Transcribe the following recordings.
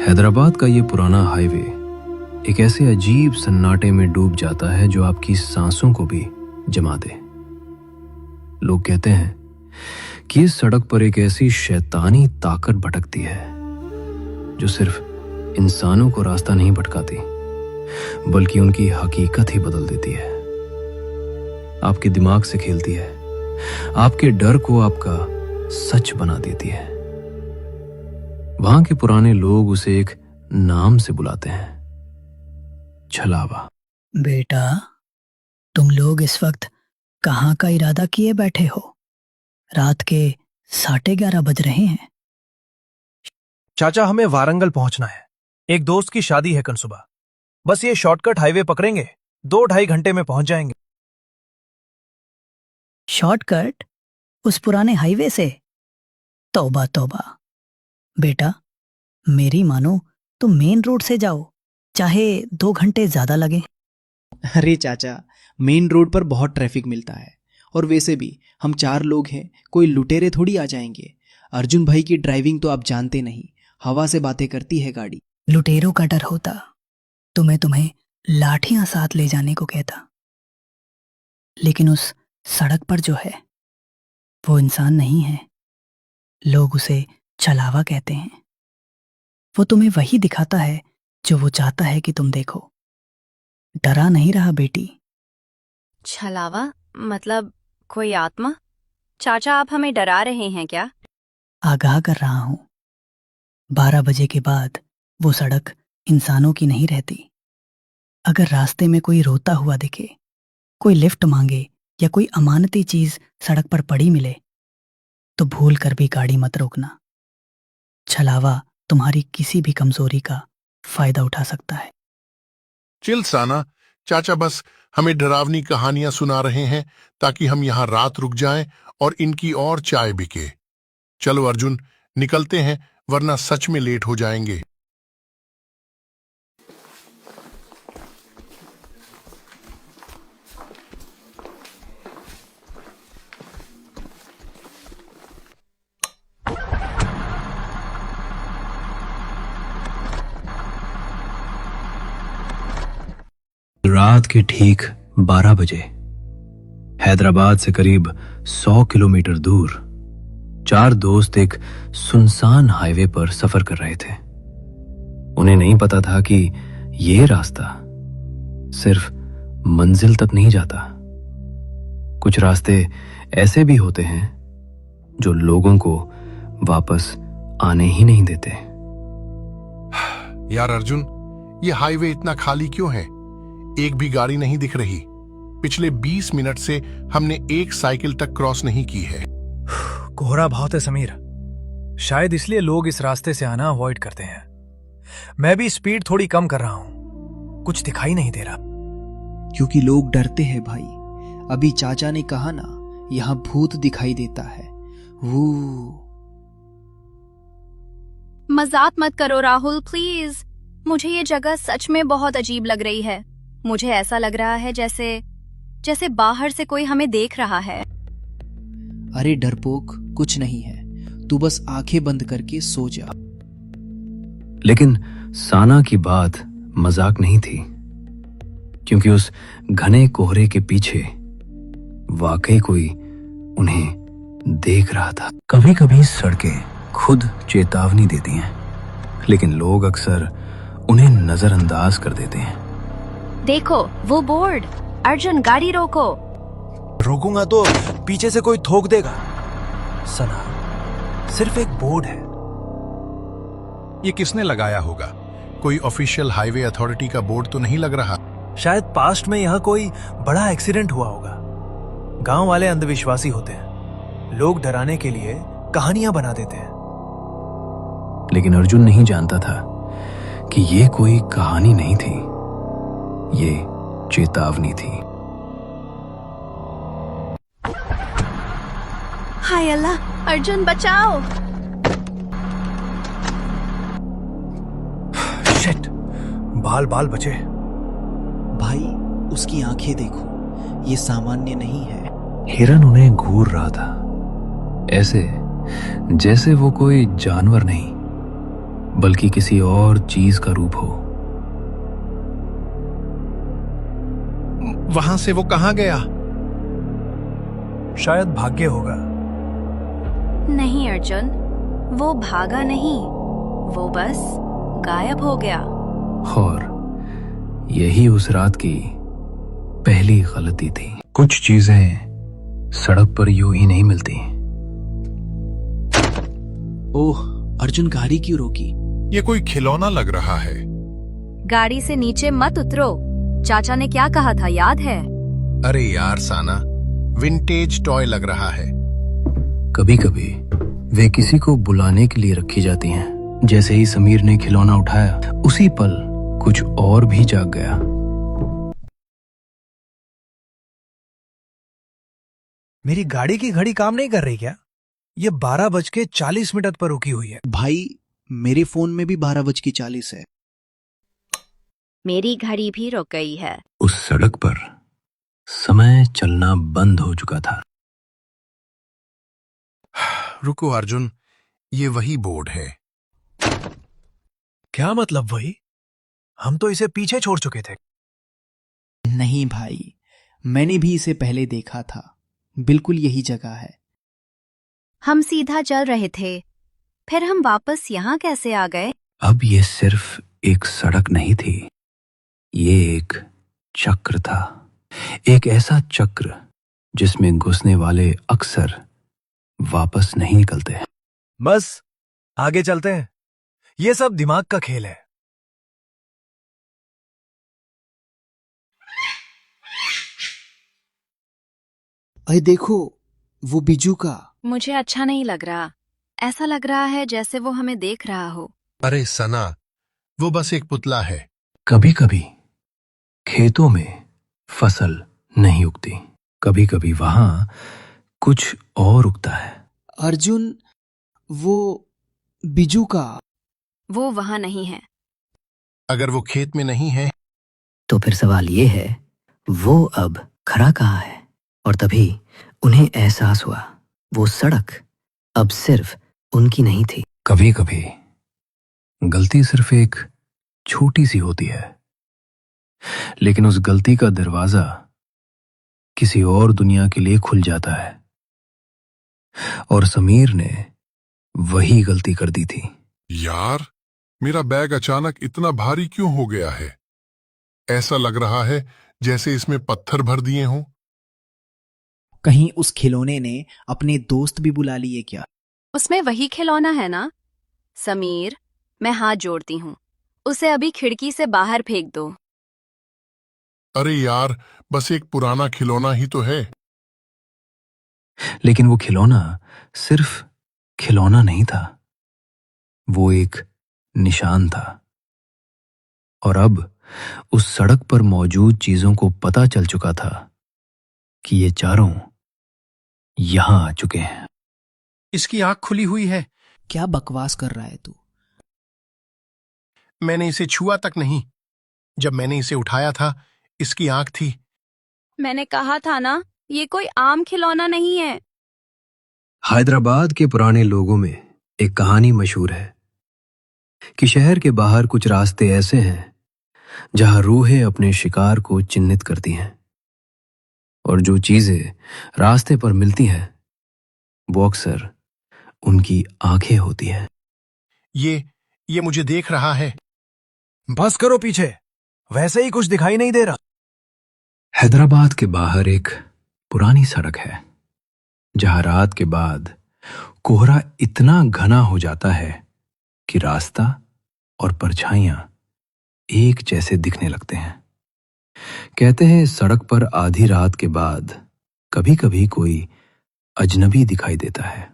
हैदराबाद का ये पुराना हाईवे एक ऐसे अजीब सन्नाटे में डूब जाता है जो आपकी सांसों को भी जमा दे। लोग कहते हैं कि इस सड़क पर एक ऐसी शैतानी ताकत भटकती है जो सिर्फ इंसानों को रास्ता नहीं भटकाती बल्कि उनकी हकीकत ही बदल देती है, आपके दिमाग से खेलती है, आपके डर को आपका सच बना देती है। वहां के पुराने लोग उसे एक नाम से बुलाते हैं, छलावा। बेटा, तुम लोग इस वक्त कहाँ का इरादा किए बैठे हो? रात के 11:30 बज रहे हैं। चाचा, हमें वारंगल पहुंचना है। एक दोस्त की शादी है कल सुबह। बस ये शॉर्टकट हाईवे पकड़ेंगे, 2-2.5 घंटे में पहुंच जाएंगे। शॉर्टकट? उस पुराने हाईवे से? तौबा तौबा। बेटा, मेरी मानो तो मेन रोड से जाओ, चाहे 2 घंटे ज्यादा लगे। अरे चाचा, मेन रोड पर बहुत ट्रैफिक मिलता है, और वैसे भी हम 4 लोग हैं, कोई लुटेरे थोड़ी आ जाएंगे। अर्जुन भाई की ड्राइविंग तो आप जानते नहीं, हवा से बातें करती है गाड़ी। लुटेरों का डर होता तो मैं तुम्हें लाठियां साथ ले जाने को कहता, लेकिन उस सड़क पर जो है वो इंसान नहीं है, लोग उसे छलावा कहते हैं। वो तुम्हें वही दिखाता है जो वो चाहता है कि तुम देखो। डरा नहीं रहा बेटी। छलावा मतलब कोई आत्मा? चाचा, आप हमें डरा रहे हैं क्या? आगाह कर रहा हूं। 12 बजे के बाद वो सड़क इंसानों की नहीं रहती। अगर रास्ते में कोई रोता हुआ दिखे, कोई लिफ्ट मांगे या कोई अमानती चीज सड़क पर पड़ी मिले तो भूल कर भी गाड़ी मत रोकना। छलावा तुम्हारी किसी भी कमजोरी का फायदा उठा सकता है। चिल साना, चाचा बस हमें डरावनी कहानियां सुना रहे हैं ताकि हम यहां रात रुक जाएं और इनकी और चाय बिके। चलो अर्जुन, निकलते हैं, वरना सच में लेट हो जाएंगे। रात के ठीक 12 बजे हैदराबाद से करीब 100 किलोमीटर दूर 4 दोस्त एक सुनसान हाईवे पर सफर कर रहे थे। उन्हें नहीं पता था कि यह रास्ता सिर्फ मंजिल तक नहीं जाता। कुछ रास्ते ऐसे भी होते हैं जो लोगों को वापस आने ही नहीं देते। यार अर्जुन, ये हाईवे इतना खाली क्यों है? एक भी गाड़ी नहीं दिख रही। पिछले 20 मिनट से हमने एक साइकिल तक क्रॉस नहीं की है। कोहरा बहुत है समीर, शायद इसलिए लोग इस रास्ते से आना अवॉइड करते हैं। मैं भी स्पीड थोड़ी कम कर रहा हूं, कुछ दिखाई नहीं दे रहा। क्योंकि लोग डरते हैं भाई। अभी चाचा ने कहा ना, यहाँ भूत दिखाई देता है। वो मजाक मत करो राहुल, प्लीज। मुझे ये जगह सच में बहुत अजीब लग रही है। मुझे ऐसा लग रहा है जैसे बाहर से कोई हमें देख रहा है। अरे डरपोक, कुछ नहीं है, तू बस आंखें बंद करके सो जा। लेकिन साना की बात मजाक नहीं थी, क्योंकि उस घने कोहरे के पीछे वाकई कोई उन्हें देख रहा था। कभी कभी सड़कें खुद चेतावनी देती हैं, लेकिन लोग अक्सर उन्हें नजरअंदाज कर देते हैं। देखो वो बोर्ड। अर्जुन, गाड़ी रोको। रोकूंगा तो पीछे से कोई ठोक देगा। सना, सिर्फ एक बोर्ड है। ये किसने लगाया होगा? कोई ऑफिशियल हाईवे अथॉरिटी का बोर्ड तो नहीं लग रहा। शायद पास्ट में यहाँ कोई बड़ा एक्सीडेंट हुआ होगा। गांव वाले अंधविश्वासी होते हैं, लोग डराने के लिए कहानियां बना देते हैं। लेकिन अर्जुन नहीं जानता था कि ये कोई कहानी नहीं थी, ये चेतावनी थी। हाय अल्लाह, अर्जुन बचाओ। शिट, बाल बाल बचे। भाई, उसकी आंखें देखो, ये सामान्य नहीं है। हिरन उन्हें घूर रहा था, ऐसे जैसे वो कोई जानवर नहीं बल्कि किसी और चीज का रूप हो। वहां से वो कहाँ गया? शायद भाग्य होगा। नहीं अर्जुन, वो भागा नहीं, वो बस गायब हो गया। और यही उस रात की पहली गलती थी। कुछ चीजें सड़क पर यूं ही नहीं मिलती। ओह, अर्जुन गाड़ी क्यों रोकी? ये कोई खिलौना लग रहा है। गाड़ी से नीचे मत उतरो, चाचा ने क्या कहा था याद है? अरे यार साना, विंटेज टॉय लग रहा है। कभी कभी वे किसी को बुलाने के लिए रखी जाती हैं। जैसे ही समीर ने खिलौना उठाया, उसी पल कुछ और भी जाग गया। मेरी गाड़ी की घड़ी काम नहीं कर रही क्या? ये 12:40 पर रुकी हुई है। भाई, मेरे फोन में भी 12:40 है। मेरी घड़ी भी रुक गई है। उस सड़क पर समय चलना बंद हो चुका था। रुको अर्जुन, ये वही बोर्ड है। क्या मतलब वही? हम तो इसे पीछे छोड़ चुके थे। नहीं भाई, मैंने भी इसे पहले देखा था। बिल्कुल यही जगह है। हम सीधा चल रहे थे, फिर हम वापस यहाँ कैसे आ गए? अब ये सिर्फ एक सड़क नहीं थी, ये एक चक्र था। एक ऐसा चक्र जिसमें घुसने वाले अक्सर वापस नहीं निकलते। बस आगे चलते हैं, ये सब दिमाग का खेल है। अरे देखो, वो बिजू का। मुझे अच्छा नहीं लग रहा। ऐसा लग रहा है जैसे वो हमें देख रहा हो। अरे सना, वो बस एक पुतला है। कभी कभी खेतों में फसल नहीं उगती, कभी कभी वहां कुछ और उगता है। अर्जुन, वो बिजू का। वो वहां नहीं है। अगर वो खेत में नहीं है, तो फिर सवाल ये है, वो अब खड़ा कहाँ है? और तभी उन्हें एहसास हुआ, वो सड़क अब सिर्फ उनकी नहीं थी। कभी कभी गलती सिर्फ एक छोटी सी होती है, लेकिन उस गलती का दरवाजा किसी और दुनिया के लिए खुल जाता है। और समीर ने वही गलती कर दी थी। यार, मेरा बैग अचानक इतना भारी क्यों हो गया है? ऐसा लग रहा है जैसे इसमें पत्थर भर दिए हों। कहीं उस खिलौने ने अपने दोस्त भी बुला लिए क्या? उसमें वही खिलौना है ना? समीर, मैं हाथ जोड़ती हूँ, उसे अभी खिड़की से बाहर फेंक दो। अरे यार, बस एक पुराना खिलौना ही तो है। लेकिन वो खिलौना सिर्फ खिलौना नहीं था, वो एक निशान था। और अब उस सड़क पर मौजूद चीजों को पता चल चुका था कि ये चारों यहां आ चुके हैं। इसकी आंख खुली हुई है। क्या बकवास कर रहा है तू? मैंने इसे छुआ तक नहीं। जब मैंने इसे उठाया था, इसकी आंख थी। मैंने कहा था ना, ये कोई आम खिलौना नहीं है। हैदराबाद के पुराने लोगों में एक कहानी मशहूर है कि शहर के बाहर कुछ रास्ते ऐसे हैं जहां रूहें अपने शिकार को चिन्हित करती हैं, और जो चीजें रास्ते पर मिलती हैं वो अक्सर उनकी आंखें होती हैं। ये मुझे देख रहा है। बस करो पीछे, वैसे ही कुछ दिखाई नहीं दे रहा। हैदराबाद के बाहर एक पुरानी सड़क है जहां रात के बाद कोहरा इतना घना हो जाता है कि रास्ता और परछाइयां एक जैसे दिखने लगते हैं। कहते हैं इस सड़क पर आधी रात के बाद कभी कभी कोई अजनबी दिखाई देता है।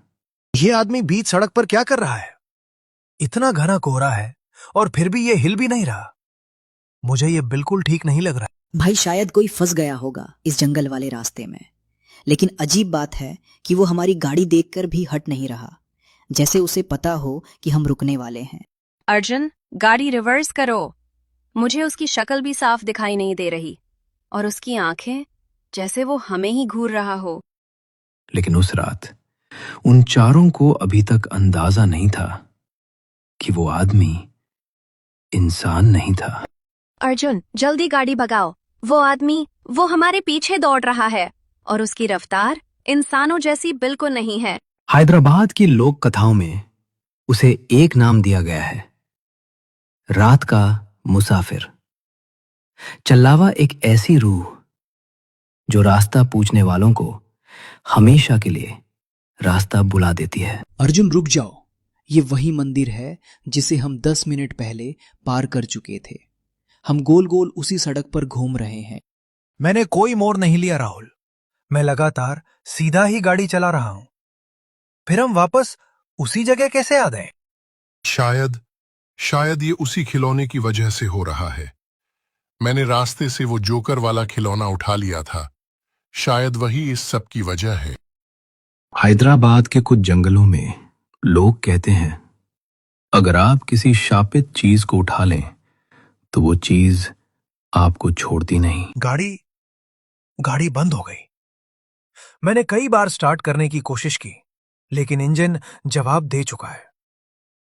ये आदमी बीच सड़क पर क्या कर रहा है? इतना घना कोहरा है और फिर भी ये हिल भी नहीं रहा। मुझे ये बिल्कुल ठीक नहीं लग रहा। भाई, शायद कोई फंस गया होगा इस जंगल वाले रास्ते में। लेकिन अजीब बात है कि वो हमारी गाड़ी देखकर भी हट नहीं रहा, जैसे उसे पता हो कि हम रुकने वाले हैं। अर्जुन, गाड़ी रिवर्स करो। मुझे उसकी शक्ल भी साफ दिखाई नहीं दे रही, और उसकी आंखें जैसे वो हमें ही घूर रहा हो। लेकिन उस रात उन चारों को अभी तक अंदाजा नहीं था कि वो आदमी इंसान नहीं था। अर्जुन, जल्दी गाड़ी भगाओ। वो आदमी, वो हमारे पीछे दौड़ रहा है और उसकी रफ्तार इंसानों जैसी बिल्कुल नहीं है। हैदराबाद की लोक कथाओं में उसे एक नाम दिया गया है, रात का मुसाफिर। चल्लावा एक ऐसी रूह जो रास्ता पूछने वालों को हमेशा के लिए रास्ता बुला देती है। अर्जुन रुक जाओ, ये वही मंदिर है जिसे हम 10 मिनट पहले पार कर चुके थे। हम गोल गोल उसी सड़क पर घूम रहे हैं। मैंने कोई मोड़ नहीं लिया राहुल, मैं लगातार सीधा ही गाड़ी चला रहा हूं। फिर हम वापस उसी जगह कैसे आ गए? शायद ये उसी खिलौने की वजह से हो रहा है। मैंने रास्ते से वो जोकर वाला खिलौना उठा लिया था। शायद वही इस सब की वजह है। हैदराबाद के कुछ जंगलों में लोग कहते हैं, अगर आप किसी शापित चीज को उठा लें तो वो चीज आपको छोड़ती नहीं। गाड़ी बंद हो गई। मैंने कई बार स्टार्ट करने की कोशिश की, लेकिन इंजन जवाब दे चुका है।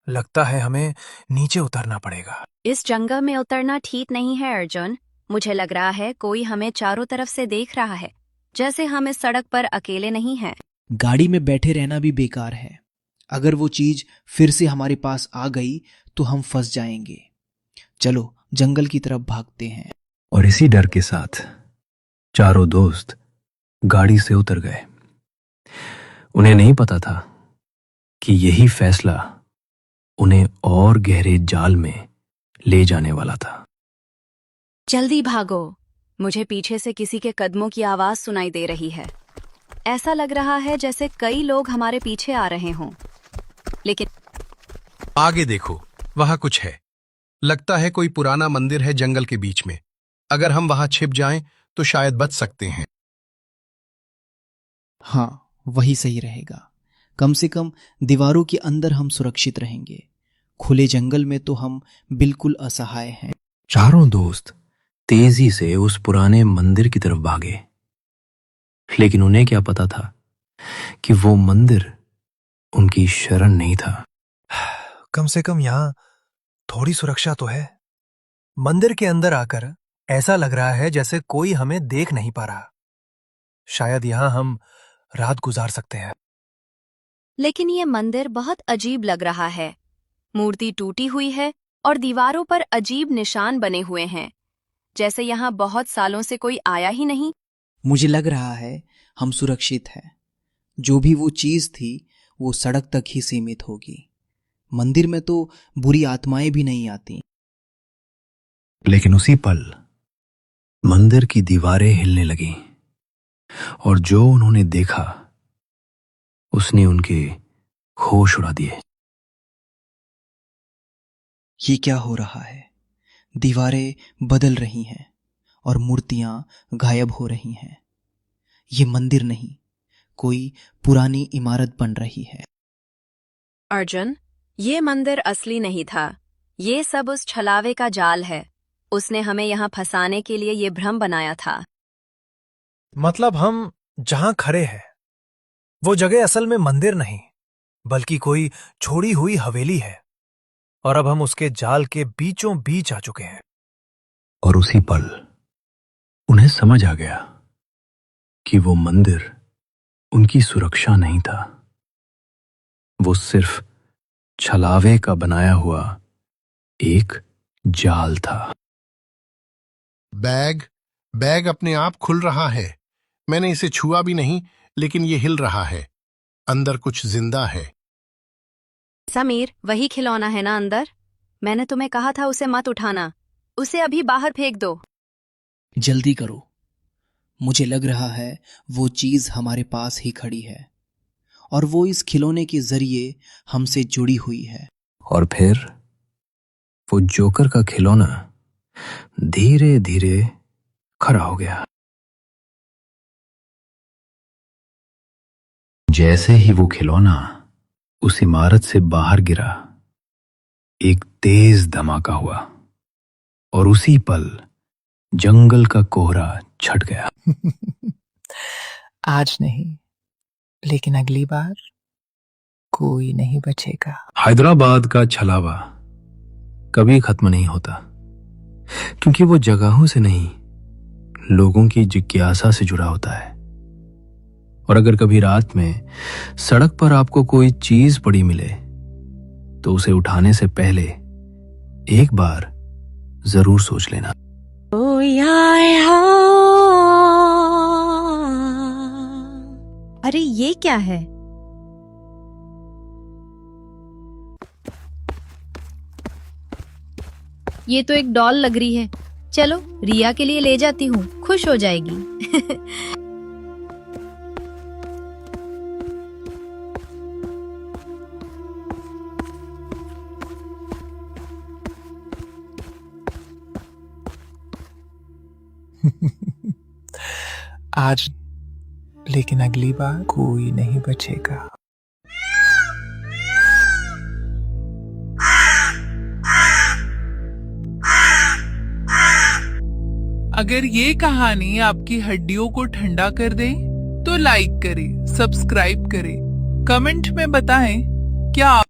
लगता है हमें नीचे उतरना पड़ेगा। इस जंगल में उतरना ठीक नहीं है अर्जुन। मुझे लग रहा है कोई हमें चारों तरफ से देख रहा है, जैसे हम इस सड़क पर अकेले नहीं हैं। गाड़ी में बैठे रहना भी बेकार है। अगर वो चीज फिर से हमारे पास आ गई तो हम फंस जाएंगे। चलो जंगल की तरफ भागते हैं। और इसी डर के साथ चारों दोस्त गाड़ी से उतर गए। उन्हें नहीं पता था कि यही फैसला उन्हें और गहरे जाल में ले जाने वाला था। जल्दी भागो। मुझे पीछे से किसी के कदमों की आवाज सुनाई दे रही है। ऐसा लग रहा है जैसे कई लोग हमारे पीछे आ रहे हों। लेकिन आगे देखो, वहां कुछ है। लगता है कोई पुराना मंदिर है जंगल के बीच में। अगर हम वहां छिप जाएं तो शायद बच सकते हैं। हाँ, वही सही रहेगा। कम से कम दीवारों के अंदर हम सुरक्षित रहेंगे। खुले जंगल में तो हम बिल्कुल असहाय हैं। चारों दोस्त तेजी से उस पुराने मंदिर की तरफ भागे, लेकिन उन्हें क्या पता था कि वो मंदिर उनकी शरण नहीं था। कम से कम यहां थोड़ी सुरक्षा तो है। मंदिर के अंदर आकर ऐसा लग रहा है जैसे कोई हमें देख नहीं पा रहा। शायद यहां हम रात गुजार सकते हैं। लेकिन ये मंदिर बहुत अजीब लग रहा है। मूर्ति टूटी हुई है और दीवारों पर अजीब निशान बने हुए हैं, जैसे यहाँ बहुत सालों से कोई आया ही नहीं। मुझे लग रहा है हम सुरक्षित हैं। जो भी वो चीज थी वो सड़क तक ही सीमित होगी। मंदिर में तो बुरी आत्माएं भी नहीं आती। लेकिन उसी पल मंदिर की दीवारें हिलने लगीं और जो उन्होंने देखा उसने उनके होश उड़ा दिए। ये क्या हो रहा है? दीवारें बदल रही हैं और मूर्तियां गायब हो रही हैं। ये मंदिर नहीं, कोई पुरानी इमारत बन रही है। अर्जुन, ये मंदिर असली नहीं था। ये सब उस छलावे का जाल है। उसने हमें यहाँ फंसाने के लिए ये भ्रम बनाया था। मतलब हम जहां खड़े हैं वो जगह असल में मंदिर नहीं, बल्कि कोई छोड़ी हुई हवेली है, और अब हम उसके जाल के बीचों बीच आ चुके हैं। और उसी पल उन्हें समझ आ गया कि वो मंदिर उनकी सुरक्षा नहीं था। वो सिर्फ छलावे का बनाया हुआ एक जाल था। बैग अपने आप खुल रहा है। मैंने इसे छुआ भी नहीं, लेकिन ये हिल रहा है। अंदर कुछ जिंदा है। समीर, वही खिलौना है ना अंदर? मैंने तुम्हें कहा था उसे मत उठाना। उसे अभी बाहर फेंक दो। जल्दी करो। मुझे लग रहा है वो चीज हमारे पास ही खड़ी है और वो इस खिलौने के जरिए हमसे जुड़ी हुई है। और फिर वो जोकर का खिलौना धीरे धीरे खड़ा हो गया। जैसे ही वो खिलौना उस इमारत से बाहर गिरा, एक तेज धमाका हुआ और उसी पल जंगल का कोहरा छट गया। आज नहीं, लेकिन अगली बार कोई नहीं बचेगा। हैदराबाद का छलावा कभी खत्म नहीं होता, क्योंकि वो जगहों से नहीं, लोगों की जिज्ञासा से जुड़ा होता है। और अगर कभी रात में सड़क पर आपको कोई चीज पड़ी मिले तो उसे उठाने से पहले एक बार जरूर सोच लेना। अरे ये क्या है? ये तो एक डॉल लग रही है। चलो रिया के लिए ले जाती हूँ, खुश हो जाएगी। आज, लेकिन अगली बार कोई नहीं बचेगा। अगर ये कहानी आपकी हड्डियों को ठंडा कर दे तो लाइक करें, सब्सक्राइब करें, कमेंट में बताएं क्या